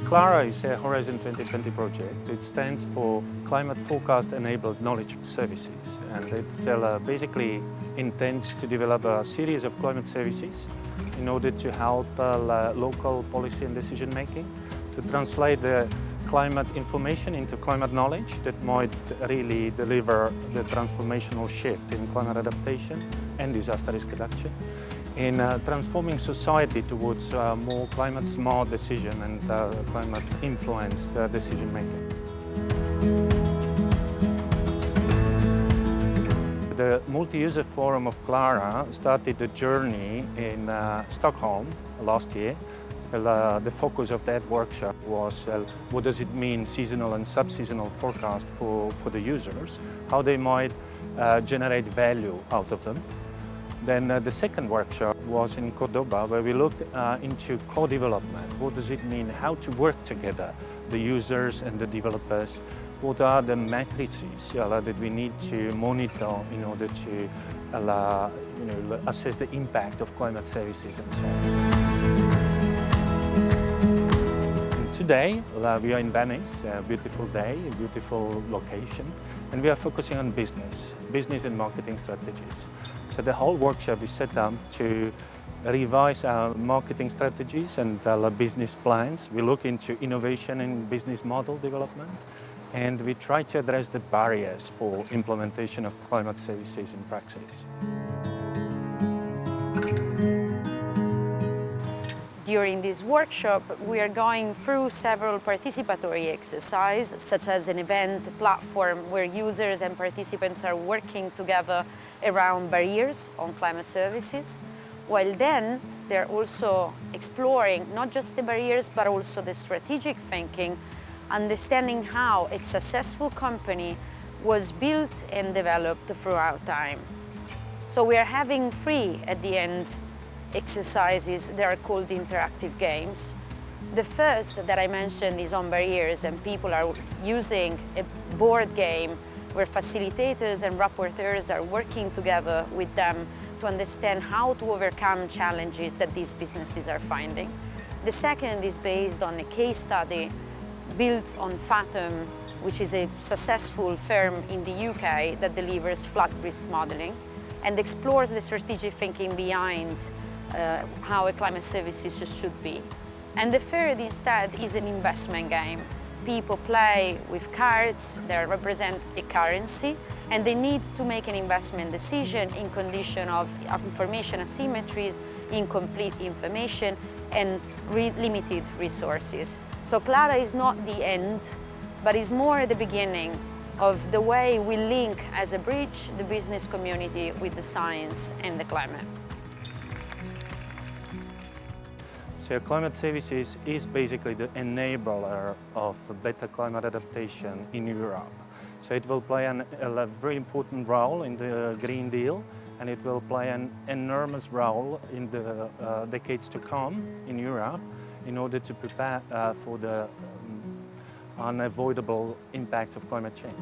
Clara is a Horizon 2020 project. It stands for Climate Forecast Enabled Knowledge Services, and it basically intends to develop a series of climate services in order to help local policy and decision making to translate the climate information into climate knowledge that might really deliver the transformational shift in climate adaptation and disaster risk reduction, in transforming society towards more climate-smart decision and climate-influenced decision-making. The multi-user forum of Clara started the journey in Stockholm last year. The focus of that workshop was what does it mean seasonal and sub-seasonal forecast for the users, how they might generate value out of them. Then the second workshop was in Cordoba, where we looked into co-development. What does it mean? How to work together, the users and the developers? What are the matrices that we need to monitor in order to assess the impact of climate services and so on? Today, we are in Venice, a beautiful day, a beautiful location, and we are focusing on business and marketing strategies. So the whole workshop is set up to revise our marketing strategies and our business plans. We look into innovation and business model development, and we try to address the barriers for implementation of climate services in practice. During this workshop, we are going through several participatory exercises, such as an event platform where users and participants are working together around barriers on climate services, while then they're also exploring not just the barriers, but also the strategic thinking, understanding how a successful company was built and developed throughout time. So we are having 3 at the end exercises that are called interactive games. The first that I mentioned is on barriers, and people are using a board game where facilitators and rapporteurs are working together with them to understand how to overcome challenges that these businesses are finding. The second is based on a case study built on Fathom, which is a successful firm in the UK that delivers flood risk modeling and explores the strategic thinking behind how a climate services should be. And the third instead is an investment game. People play with cards that represent a currency, and they need to make an investment decision in condition of information asymmetries, incomplete information, and limited resources. So Clara is not the end, but is more the beginning of the way we link as a bridge the business community with the science and the climate. So climate services is basically the enabler of better climate adaptation in Europe. So it will play a very important role in the Green Deal, and it will play an enormous role in the decades to come in Europe in order to prepare for the unavoidable impacts of climate change.